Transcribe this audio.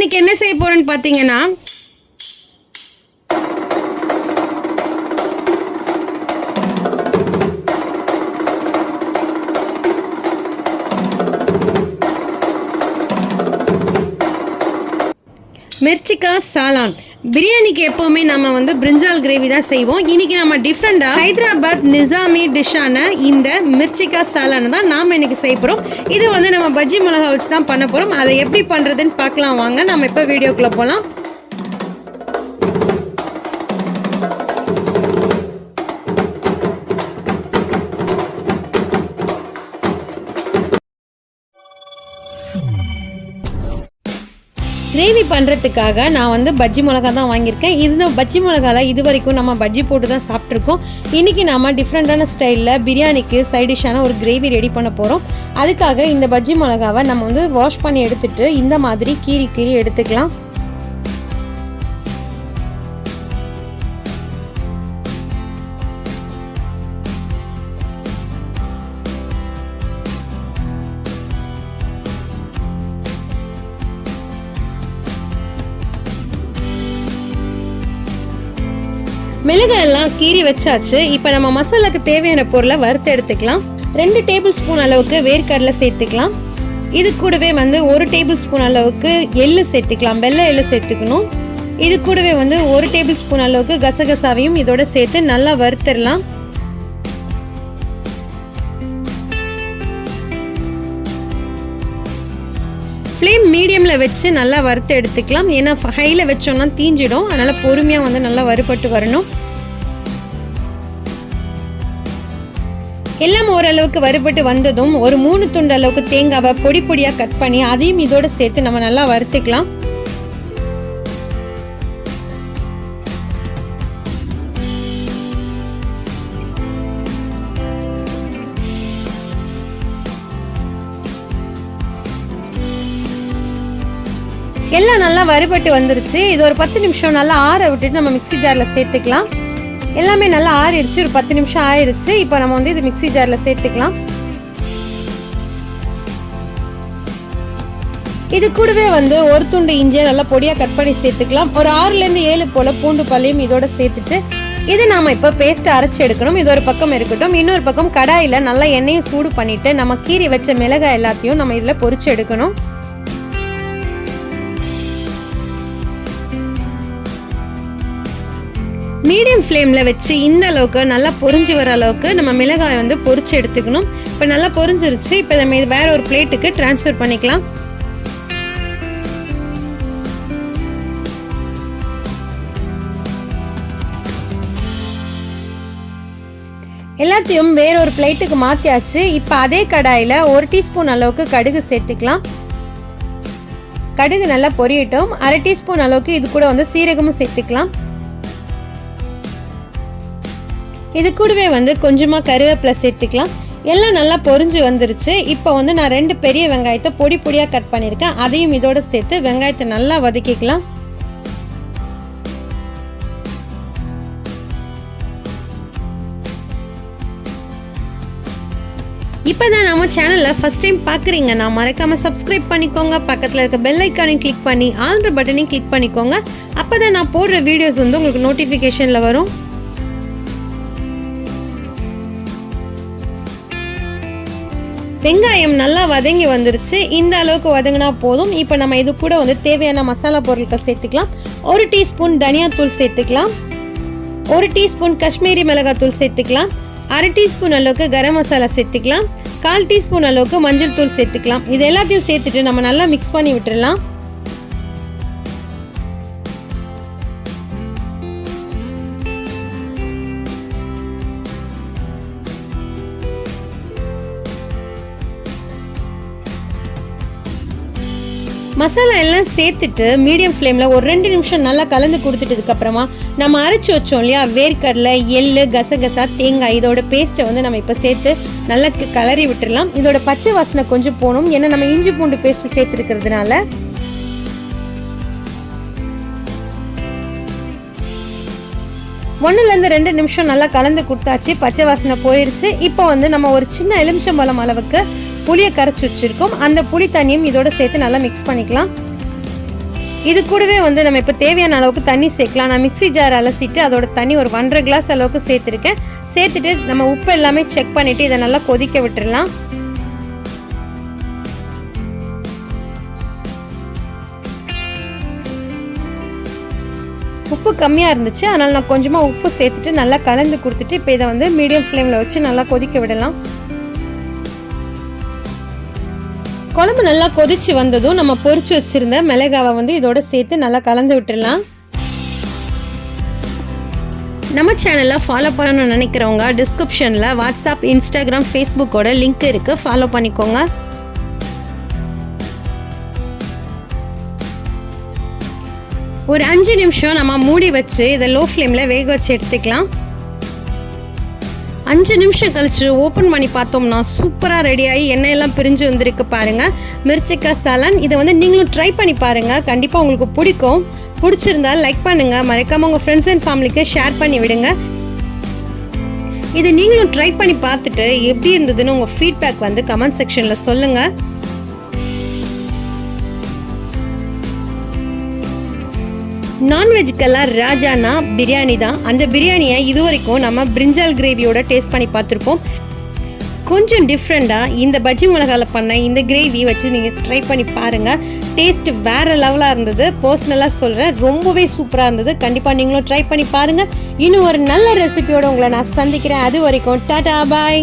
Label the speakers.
Speaker 1: இன்னைக்கு என்ன செய்ய போறேன்னு பார்த்தீங்கன்னா மிர்ச்சிக்கா சாலான். பிரியாணிக்கு எப்போவுமே நம்ம பிரிஞ்சால் கிரேவி தான் செய்வோம். இன்றைக்கி நம்ம டிஃப்ரெண்ட்டாக ஹைதராபாத் நிசாமி டிஷ்ஷான இந்த மிர்ச்சிக்கா சாலானை தான் நாம் இன்றைக்கி செய்ய போகிறோம். இது நம்ம பஜ்ஜி மிளகா வச்சு தான் பண்ண போகிறோம். அதை எப்படி பண்ணுறதுன்னு பார்க்கலாம் வாங்க. நம்ம இப்போ வீடியோக்குள்ளே போகலாம். கிரேவி பண்ணுறதுக்காக நான் பஜ்ஜி மிளகா தான் வாங்கியிருக்கேன். இந்த பஜ்ஜி மிளகாவில் இது வரைக்கும் நம்ம பஜ்ஜி போட்டு தான் சாப்பிட்ருக்கோம். இன்றைக்கி நம்ம டிஃப்ரெண்ட்டான ஸ்டைலில் பிரியாணிக்கு சைட் டிஷ்ஷான ஒரு கிரேவி ரெடி பண்ண போகிறோம். அதுக்காக இந்த பஜ்ஜி மிளகாவை நம்ம வாஷ் பண்ணி எடுத்துகிட்டு இந்த மாதிரி கீறி எடுத்துக்கலாம். மிளகாயெல்லாம் கீறி வச்சாச்சு. இப்போ நம்ம மசாலாக்கு தேவையான பொருளை வறுத்து எடுத்துக்கலாம். 2 டேபிள் ஸ்பூன் அளவுக்கு வேர்க்கடலை சேர்த்துக்கலாம். இது கூடவே 1 டேபிள் ஸ்பூன் அளவுக்கு எள்ளு சேர்த்துக்கலாம். வெள்ளை எள்ளு சேர்த்துக்கணும். இது கூடவே 1 டேபிள் ஸ்பூன் அளவுக்கு கசகசாவையும் இதோட சேர்த்து நல்லா வறுத்துடலாம். ஃப்ளேம் மீடியமில் வச்சு நல்லா வறுத்து எடுத்துக்கலாம். ஏன்னா ஹையில் வச்சோம்னா தீஞ்சிடும். அதனால் பொறுமையாக நல்லா வறுபட்டு வரணும். எல்லாம் ஓரளவுக்கு வறுபட்டு வந்ததும் ஒரு 3 துண்டு அளவுக்கு தேங்காவை பொடியாக கட் பண்ணி அதையும் இதோட சேர்த்து நம்ம நல்லா வறுத்துக்கலாம். எல்லாம் நல்லா வறுபட்டு வந்துருச்சு. இது ஒரு 10 நிமிஷம் நல்லா ஆற விட்டுட்டு நம்ம மிக்ஸி ஜாரில் சேர்த்துக்கலாம். எல்லாமே நல்லா ஆறிடுச்சு. ஒரு 10 நிமிஷம் ஆயிடுச்சு. இப்போ நம்ம இது மிக்ஸி ஜாரில் சேர்த்துக்கலாம். இது கூடவே ஒரு துண்டு இஞ்சியை நல்லா பொடியாக கட் பண்ணி சேர்த்துக்கலாம். ஒரு 6லேருந்து 7 போல் பூண்டு பல்லையும் இதோட சேர்த்துட்டு இது நாம் இப்போ பேஸ்ட்டை அரைச்சி எடுக்கணும். இது ஒரு பக்கம் இருக்கட்டும். இன்னொரு பக்கம் கடாயில் நல்லா எண்ணெயை சூடு பண்ணிவிட்டு நம்ம கீறி வச்ச மிளகாய் எல்லாத்தையும் நம்ம இதில் பொரிச்சு எடுக்கணும். மீடியம் ஃப்ளேமில் வச்சு இந்த அளவுக்கு நல்லா பொரிஞ்சு வர அளவுக்கு நம்ம மிளகாய் பொரிச்சு எடுத்துக்கணும். இப்போ நல்லா பொரிஞ்சிருச்சு. இப்போ நம்ம இது வேற ஒரு பிளேட்டுக்கு டிரான்ஸ்ஃபர் பண்ணிக்கலாம். எல்லாத்தையும் வேற ஒரு பிளேட்டுக்கு மாற்றியாச்சு. இப்போ அதே கடாயில் 1 டீஸ்பூன் அளவுக்கு கடுகு சேர்த்துக்கலாம். கடுகு நல்லா பொரியட்டும். 1/2 டீஸ்பூன் அளவுக்கு இது கூட சீரகமும் சேர்த்துக்கலாம். இது கூடவே கொஞ்சமாக கருவேப்பிலை சேர்த்துக்கலாம். எல்லாம் நல்லா பொரிஞ்சு வந்துருச்சு. இப்போ நான் 2 பெரிய வெங்காயத்தை பொடியாக கட் பண்ணியிருக்கேன். அதையும் இதோட சேர்த்து வெங்காயத்தை நல்லா வதக்கிக்கலாம். இப்போ தான் நம்ம சேனலில் ஃபஸ்ட் டைம் பார்க்குறீங்கன்னா மறக்காமல் சப்ஸ்கிரைப் பண்ணிக்கோங்க. பக்கத்தில் இருக்க பெல் ஐக்கானையும் கிளிக் பண்ணி ஆல்ரெடி பட்டனையும் கிளிக் பண்ணிக்கோங்க. அப்போ தான் நான் போடுற வீடியோஸ் உங்களுக்கு நோட்டிஃபிகேஷனில் வரும். வெங்காயம் நல்லா வதங்கி வந்துருச்சு. இந்த அளவுக்கு வதங்கினா போதும். இப்போ நம்ம இது கூட தேவையான மசாலா பொருட்கள் சேர்த்துக்கலாம். 1 டீஸ்பூன் தனியாத்தூள் சேர்த்துக்கலாம். 1 டீஸ்பூன் காஷ்மீரி மிளகாத்தூள் சேர்த்துக்கலாம். 1/2 டீஸ்பூன் அளவுக்கு கரம் மசாலா சேர்த்துக்கலாம். 1/4 டீஸ்பூன் அளவுக்கு மஞ்சள் தூள் சேர்த்துக்கலாம். இது எல்லாத்தையும் சேர்த்துட்டு நம்ம நல்லா மிக்ஸ் பண்ணி விட்டுடலாம். மசாலா எல்லாம் சேர்த்துட்டு மீடியம் ஃப்ளேமில் ஒரு 2 நிமிஷம் நல்லா கலந்து கொடுத்துட்டதுக்கப்புறமா நம்ம அரைச்சி வச்சோம் இல்லையா வேர்க்கடலை, எள்ளு, கசகசா, தேங்காய் இதோட பேஸ்ட்டை நம்ம இப்போ சேர்த்து நல்லா கலரி விட்டுடலாம். இதோட பச்சை வாசனை கொஞ்சம் போகணும். ஏன்னா நம்ம இஞ்சி பூண்டு பேஸ்ட் சேர்த்துருக்கிறதுனால. ஒன்றுலேருந்து 2 நிமிஷம் நல்லா கலந்து கொடுத்தாச்சு. பச்சை வாசனை போயிடுச்சு. இப்போ நம்ம ஒரு சின்ன எலுமிச்சம்பழம் அளவுக்கு புளியை கரைச்சி வச்சுருக்கோம். அந்த புளி தண்ணியும் இதோட சேர்த்து நல்லா மிக்ஸ் பண்ணிக்கலாம். இது கூடவே வந்து நம்ம இப்போ தேவையான அளவுக்கு தண்ணி சேர்க்கலாம். நான் மிக்ஸி ஜார் அலசிட்டு அதோட தண்ணி ஒரு 1.5 கிளாஸ் அளவுக்கு சேர்த்துருக்கேன். சேர்த்துட்டு நம்ம உப்பு எல்லாமே செக் பண்ணிவிட்டு இதை நல்லா கொதிக்க விட்டுடலாம். உப்பு கம்மியாக இருந்துச்சு, அதனால் நான் கொஞ்சமாக உப்பு சேர்த்துட்டு நல்லா கலந்து கொடுத்துட்டு இப்போ இதை வந்து மீடியம் ஃப்ளேமில் வச்சு நல்லா கொதிக்க விடலாம். குழம்பு நல்லா கொதிச்சு வந்ததும் நம்ம பொரிச்சு வச்சிருந்த மிளகாவை வந்து இதோட சேர்த்து நல்லா கலந்து விட்டுடலாம். நம்ம சேனலை ஃபாலோ பண்ணணும்னு நினைக்கிறவங்க டிஸ்கிரிப்ஷனில் வாட்ஸ்அப், இன்ஸ்டாகிராம், ஃபேஸ்புக்கோட லிங்க் இருக்குது, ஃபாலோ பண்ணிக்கோங்க. ஒரு 5 நிமிஷம் நம்ம மூடி வச்சு இதை லோ ஃப்ளேமில் வேக வச்சு எடுத்துக்கலாம். 5 நிமிஷம் கழிச்சு ஓப்பன் பண்ணி பார்த்தோம்னா சூப்பராக ரெடியாகி எண்ணெயெல்லாம் பிரிஞ்சு வந்திருக்கு பாருங்கள். மிர்ச்சிக்காய் சாலன் இதை வந்து நீங்களும் ட்ரை பண்ணி பாருங்கள், கண்டிப்பாக உங்களுக்கு பிடிக்கும். பிடிச்சிருந்தா லைக் பண்ணுங்கள், மறக்காமல் உங்கள் ஃப்ரெண்ட்ஸ் அண்ட் ஃபேமிலிக்கு ஷேர் பண்ணி விடுங்க. இதை நீங்களும் ட்ரை பண்ணி பார்த்துட்டு எப்படி இருந்ததுன்னு உங்கள் ஃபீட்பேக் வந்து கமெண்ட் செக்ஷனில் சொல்லுங்கள். நான்வெஜ்க்கெல்லாம் ராஜானா பிரியாணி தான். அந்த பிரியாணியை இது வரைக்கும் நம்ம பிரிஞ்சால் கிரேவியோட டேஸ்ட் பண்ணி பார்த்துருப்போம். கொஞ்சம் டிஃப்ரெண்ட்டாக இந்த பஜ்ஜி மிளகாவில் பண்ண இந்த கிரேவி வச்சு நீங்கள் ட்ரை பண்ணி பாருங்கள். டேஸ்ட் வேறு லெவலாக இருந்தது. பர்சனலாக சொல்கிறேன், ரொம்பவே சூப்பராக இருந்தது. கண்டிப்பாக நீங்களும் ட்ரை பண்ணி பாருங்கள். இன்னும் ஒரு நல்ல ரெசிபியோடு உங்களை நான் சந்திக்கிறேன். அது வரைக்கும் டாடா பாய்.